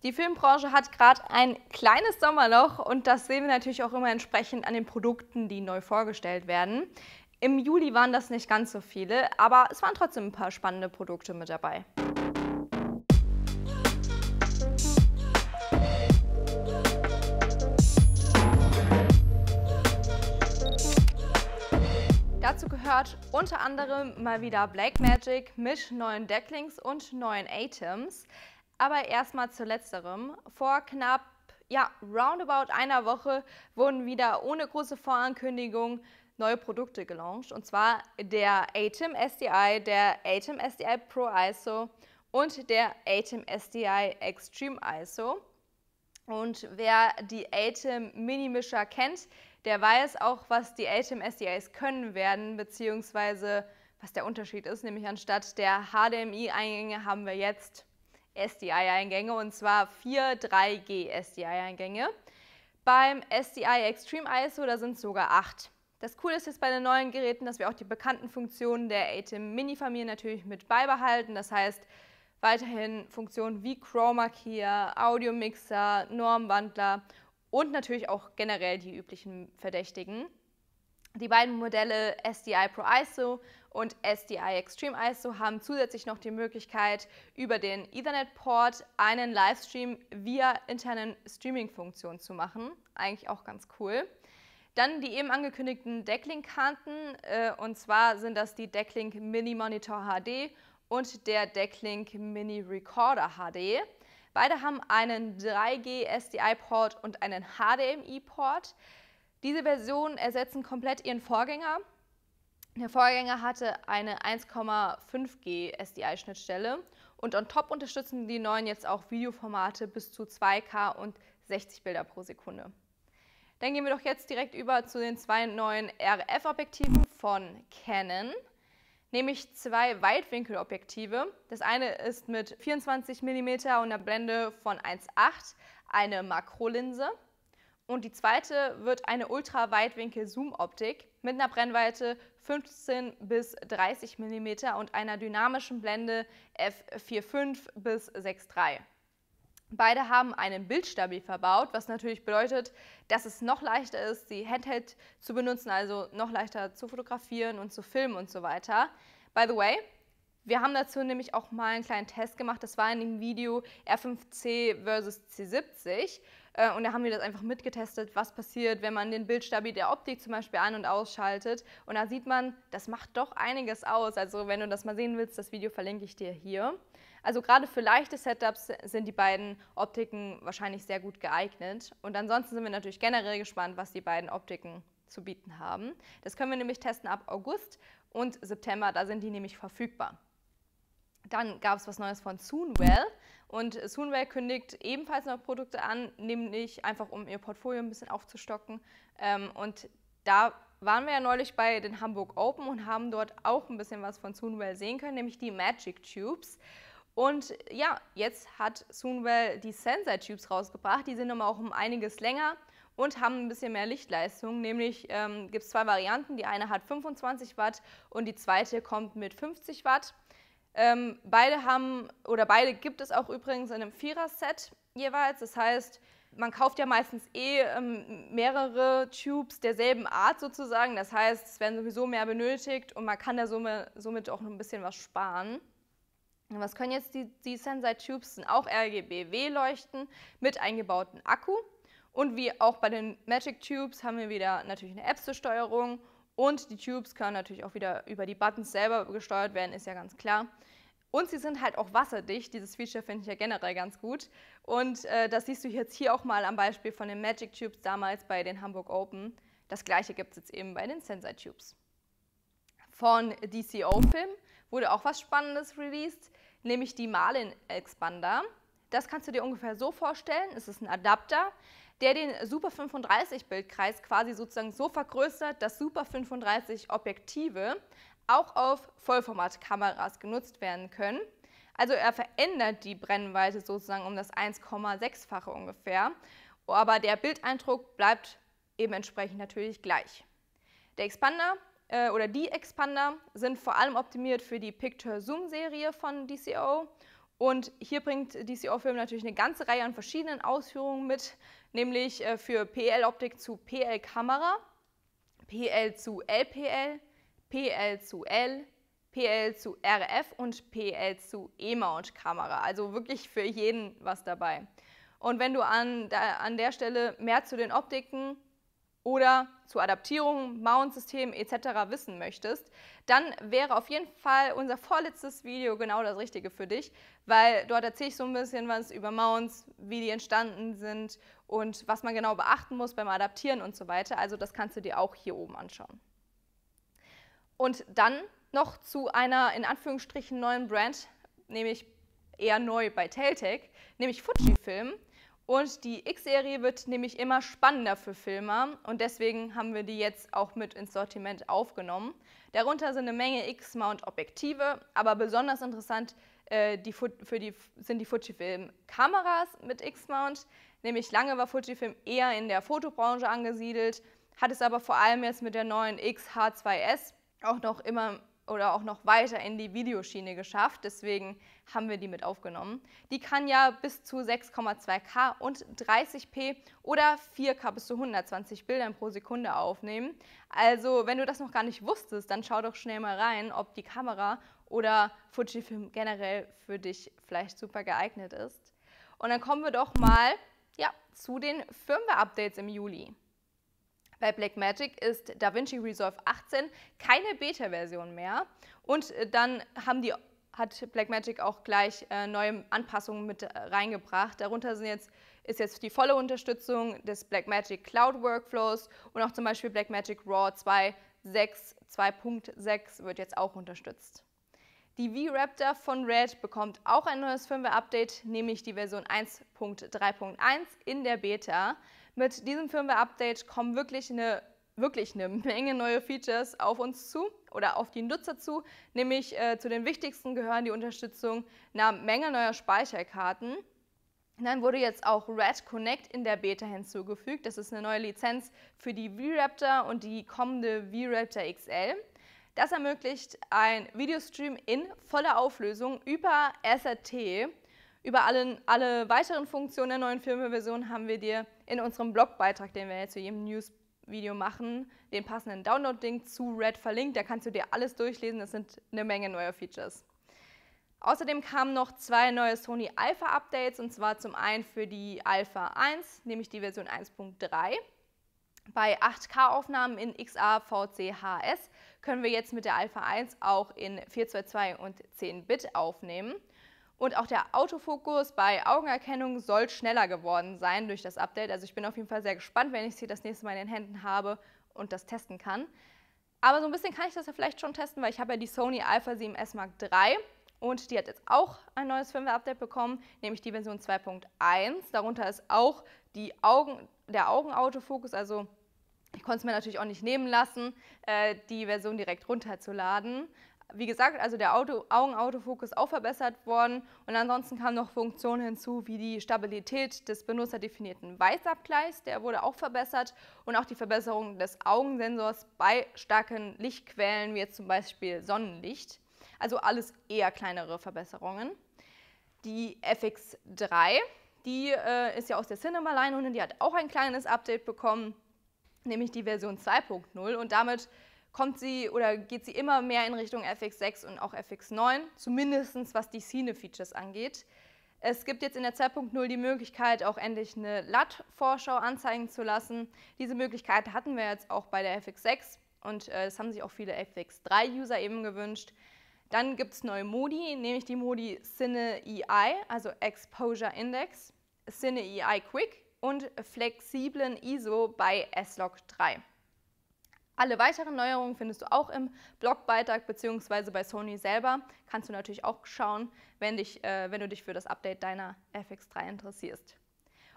Die Filmbranche hat gerade ein kleines Sommerloch und das sehen wir natürlich auch immer entsprechend an den Produkten, die neu vorgestellt werden. Im Juli waren das nicht ganz so viele, aber es waren trotzdem ein paar spannende Produkte mit dabei. Dazu gehört unter anderem mal wieder Blackmagic mit neuen Decklinks und neuen Items. Aber erstmal zu letzterem. Vor knapp, roundabout einer Woche wurden wieder ohne große Vorankündigung neue Produkte gelauncht. Und zwar der ATEM SDI, der ATEM SDI Pro ISO und der ATEM SDI Extreme ISO. Und wer die ATEM Mini-Mischer kennt, der weiß auch, was die ATEM SDIs können werden, beziehungsweise was der Unterschied ist. Nämlich anstatt der HDMI-Eingänge haben wir jetzt SDI-Eingänge, und zwar 4 3G SDI-Eingänge. Beim SDI Extreme ISO, da sind es sogar 8. Das Coole ist jetzt bei den neuen Geräten, dass wir auch die bekannten Funktionen der ATEM Mini-Familie natürlich mit beibehalten. Das heißt, weiterhin Funktionen wie Chroma Key, Audio-Mixer, Normwandler und natürlich auch generell die üblichen Verdächtigen. Die beiden Modelle SDI Pro ISO und SDI Extreme ISO haben zusätzlich noch die Möglichkeit, über den Ethernet-Port einen Livestream via internen Streaming-Funktionen zu machen. Eigentlich auch ganz cool. Dann die eben angekündigten Decklink-Karten, und zwar sind das die Decklink Mini Monitor HD und der Decklink Mini Recorder HD. Beide haben einen 3G SDI-Port und einen HDMI-Port. Diese Versionen ersetzen komplett ihren Vorgänger. Der Vorgänger hatte eine 1,5G SDI-Schnittstelle und on top unterstützen die neuen jetzt auch Videoformate bis zu 2K und 60 Bilder pro Sekunde. Dann gehen wir doch jetzt direkt über zu den zwei neuen RF-Objektiven von Canon, nämlich zwei Weitwinkelobjektive. Das eine ist mit 24 mm und einer Blende von 1,8 eine Makrolinse. Und die zweite wird eine Ultraweitwinkel-Zoom-Optik mit einer Brennweite 15 bis 30 mm und einer dynamischen Blende f4.5 bis 6.3. Beide haben einen Bildstabil verbaut, was natürlich bedeutet, dass es noch leichter ist, die Handheld zu benutzen, also noch leichter zu fotografieren und zu filmen und so weiter. By the way, wir haben dazu nämlich auch mal einen kleinen Test gemacht, das war in dem Video R5C versus C70 und da haben wir das einfach mitgetestet, was passiert, wenn man den Bildstabil der Optik zum Beispiel an- und ausschaltet, und da sieht man, das macht doch einiges aus. Also wenn du das mal sehen willst, das Video verlinke ich dir hier. Also gerade für leichte Setups sind die beiden Optiken wahrscheinlich sehr gut geeignet. Und ansonsten sind wir natürlich generell gespannt, was die beiden Optiken zu bieten haben. Das können wir nämlich testen ab August und September, da sind die nämlich verfügbar. Dann gab es was Neues von Soonwell und Soonwell kündigt ebenfalls noch Produkte an, nämlich einfach um ihr Portfolio ein bisschen aufzustocken. Und da waren wir ja neulich bei den Hamburg Open und haben dort auch ein bisschen was von Soonwell sehen können, nämlich die Magic Tubes. Und ja, jetzt hat Soonwell die Sensor Tubes rausgebracht. Die sind aber auch um einiges länger und haben ein bisschen mehr Lichtleistung. Nämlich gibt es zwei Varianten. Die eine hat 25 Watt und die zweite kommt mit 50 Watt. Beide gibt es auch übrigens in einem Vierer-Set jeweils. Das heißt, man kauft ja meistens mehrere Tubes derselben Art sozusagen. Das heißt, es werden sowieso mehr benötigt und man kann da somit auch ein bisschen was sparen. Was können jetzt die Sensor Tubes? Sind auch RGB-W-Leuchten mit eingebautem Akku. Und wie auch bei den Magic Tubes haben wir wieder natürlich eine App zur Steuerung. Und die Tubes können natürlich auch wieder über die Buttons selber gesteuert werden, ist ja ganz klar. Und sie sind halt auch wasserdicht. Dieses Feature finde ich ja generell ganz gut. Und das siehst du jetzt hier auch mal am Beispiel von den Magic Tubes damals bei den Hamburg Open. Das gleiche gibt es jetzt eben bei den Sensor Tubes. Von DCO Film wurde auch was Spannendes released, nämlich die Marlin Expander. Das kannst du dir ungefähr so vorstellen. Es ist ein Adapter, der den Super 35 Bildkreis quasi sozusagen so vergrößert, dass Super 35 Objektive auch auf Vollformatkameras genutzt werden können. Also er verändert die Brennweite sozusagen um das 1,6-fache ungefähr, aber der Bildeindruck bleibt eben entsprechend natürlich gleich. Der Expander oder die Expander sind vor allem optimiert für die Picture-Zoom-Serie von DCO Und hier bringt DCO-Film natürlich eine ganze Reihe an verschiedenen Ausführungen mit, nämlich für PL-Optik zu PL-Kamera, PL zu LPL, PL zu L, PL zu RF und PL zu E-Mount-Kamera. Also wirklich für jeden was dabei. Und wenn du an der Stelle mehr zu den Optiken oder zu Adaptierungen, Mount-Systemen etc. wissen möchtest, dann wäre auf jeden Fall unser vorletztes Video genau das Richtige für dich, weil dort erzähle ich so ein bisschen was über Mounts, wie die entstanden sind und was man genau beachten muss beim Adaptieren und so weiter. Also das kannst du dir auch hier oben anschauen. Und dann noch zu einer in Anführungsstrichen neuen Brand, nämlich eher neu bei Telltech, nämlich Fujifilm. Und die X-Serie wird nämlich immer spannender für Filmer und deswegen haben wir die jetzt auch mit ins Sortiment aufgenommen. Darunter sind eine Menge X-Mount-Objektive, aber besonders interessant sind die Fujifilm-Kameras mit X-Mount. Nämlich lange war Fujifilm eher in der Fotobranche angesiedelt, hat es aber vor allem jetzt mit der neuen X-H2S auch noch weiter in die Videoschiene geschafft, deswegen haben wir die mit aufgenommen. Die kann ja bis zu 6,2K und 30p oder 4K bis zu 120 Bildern pro Sekunde aufnehmen. Also wenn du das noch gar nicht wusstest, dann schau doch schnell mal rein, ob die Kamera oder Fujifilm generell für dich vielleicht super geeignet ist. Und dann kommen wir doch mal zu den Firmware-Updates im Juli. Bei Blackmagic ist DaVinci Resolve 18 keine Beta-Version mehr und dann hat Blackmagic auch gleich neue Anpassungen mit reingebracht. Darunter ist jetzt die volle Unterstützung des Blackmagic Cloud Workflows und auch zum Beispiel Blackmagic RAW 2.6 wird jetzt auch unterstützt. Die V-Raptor von Red bekommt auch ein neues Firmware-Update, nämlich die Version 1.3.1 in der Beta. Mit diesem Firmware-Update kommen wirklich eine Menge neue Features auf uns zu oder auf die Nutzer zu. Nämlich zu den wichtigsten gehören die Unterstützung einer Menge neuer Speicherkarten. Und dann wurde jetzt auch Red Connect in der Beta hinzugefügt. Das ist eine neue Lizenz für die V-Raptor und die kommende V-Raptor XL. Das ermöglicht ein Videostream in voller Auflösung über SRT. Über alle weiteren Funktionen der neuen Firmware-Version haben wir dir in unserem Blogbeitrag, den wir jetzt zu jedem News-Video machen, den passenden Download-Link zu Red verlinkt. Da kannst du dir alles durchlesen, das sind eine Menge neuer Features. Außerdem kamen noch 2 neue Sony Alpha-Updates, und zwar zum einen für die Alpha 1, nämlich die Version 1.3. Bei 8K-Aufnahmen in XAVC-HS können wir jetzt mit der Alpha 1 auch in 422 und 10-Bit aufnehmen. Und auch der Autofokus bei Augenerkennung soll schneller geworden sein durch das Update. Also ich bin auf jeden Fall sehr gespannt, wenn ich sie das nächste Mal in den Händen habe und das testen kann. Aber so ein bisschen kann ich das ja vielleicht schon testen, weil ich habe ja die Sony Alpha 7S Mark III und die hat jetzt auch ein neues Firmware-Update bekommen, nämlich die Version 2.1. Darunter ist auch der Augenautofokus, also ich konnte es mir natürlich auch nicht nehmen lassen, die Version direkt runterzuladen. Wie gesagt, also der Augenautofokus ist auch verbessert worden und ansonsten kamen noch Funktionen hinzu, wie die Stabilität des benutzerdefinierten Weißabgleichs, der wurde auch verbessert, und auch die Verbesserung des Augensensors bei starken Lichtquellen, wie jetzt zum Beispiel Sonnenlicht. Also alles eher kleinere Verbesserungen. Die FX3, die ist ja aus der Cinema-Line und die hat auch ein kleines Update bekommen, nämlich die Version 2.0, und damit geht sie immer mehr in Richtung FX6 und auch FX9, zumindest was die Cine-Features angeht. Es gibt jetzt in der 2.0 die Möglichkeit, auch endlich eine LUT-Vorschau anzeigen zu lassen. Diese Möglichkeit hatten wir jetzt auch bei der FX6 und das haben sich auch viele FX3-User eben gewünscht. Dann gibt es neue Modi, nämlich die Modi Cine EI, also Exposure Index, Cine EI Quick und flexiblen ISO bei S-Log 3. Alle weiteren Neuerungen findest du auch im Blogbeitrag bzw. bei Sony selber. Kannst du natürlich auch schauen, wenn du dich für das Update deiner FX3 interessierst.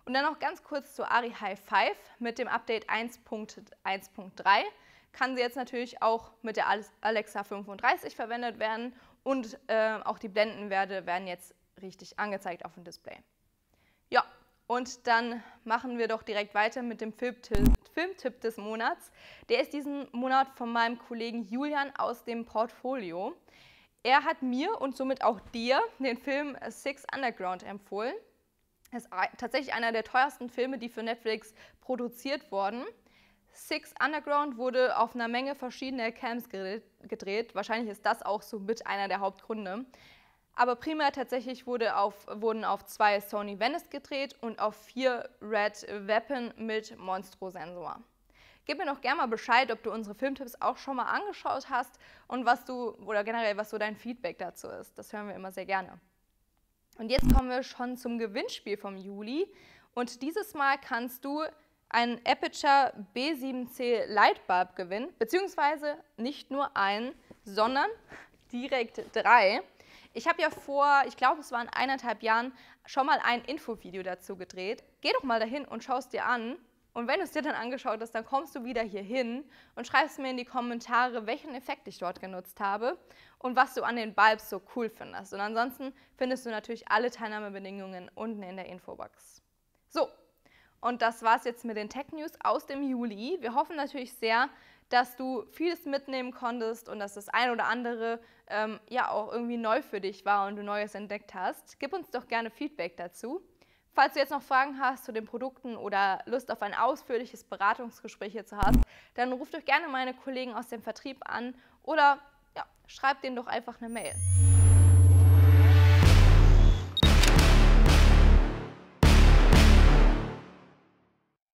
Und dann noch ganz kurz zur Arri Hi 5 mit dem Update 1.1.3. Kann sie jetzt natürlich auch mit der Alexa 35 verwendet werden und auch die Blendenwerte werden jetzt richtig angezeigt auf dem Display. Ja, und dann machen wir doch direkt weiter mit dem Filmtipp des Monats. Der ist diesen Monat von meinem Kollegen Julian aus dem Portfolio. Er hat mir und somit auch dir den Film Six Underground empfohlen. Das ist tatsächlich einer der teuersten Filme, die für Netflix produziert wurden. Six Underground wurde auf einer Menge verschiedener Camps gedreht. Wahrscheinlich ist das auch so mit einer der Hauptgründe. Aber primär tatsächlich wurden auf 2 Sony Venice gedreht und auf 4 Red Weapon mit Monstro-Sensor. Gib mir doch gerne mal Bescheid, ob du unsere Filmtipps auch schon mal angeschaut hast und was so dein Feedback dazu ist. Das hören wir immer sehr gerne. Und jetzt kommen wir schon zum Gewinnspiel vom Juli. Und dieses Mal kannst du einen Aperture B7C Lightbulb gewinnen, beziehungsweise nicht nur einen, sondern direkt 3. Ich habe ja vor, ich glaube es waren 1,5 Jahren, schon mal ein Infovideo dazu gedreht. Geh doch mal dahin und schau es dir an. Und wenn du es dir dann angeschaut hast, dann kommst du wieder hier hin und schreibst mir in die Kommentare, welchen Effekt ich dort genutzt habe und was du an den Bulbs so cool findest. Und ansonsten findest du natürlich alle Teilnahmebedingungen unten in der Infobox. So, und das war's jetzt mit den Tech News aus dem Juli. Wir hoffen natürlich sehr, dass du vieles mitnehmen konntest und dass das ein oder andere ja auch irgendwie neu für dich war und du Neues entdeckt hast. Gib uns doch gerne Feedback dazu. Falls du jetzt noch Fragen hast zu den Produkten oder Lust auf ein ausführliches Beratungsgespräch hierzu hast, dann ruf doch gerne meine Kollegen aus dem Vertrieb an oder ja, schreib denen doch einfach eine Mail.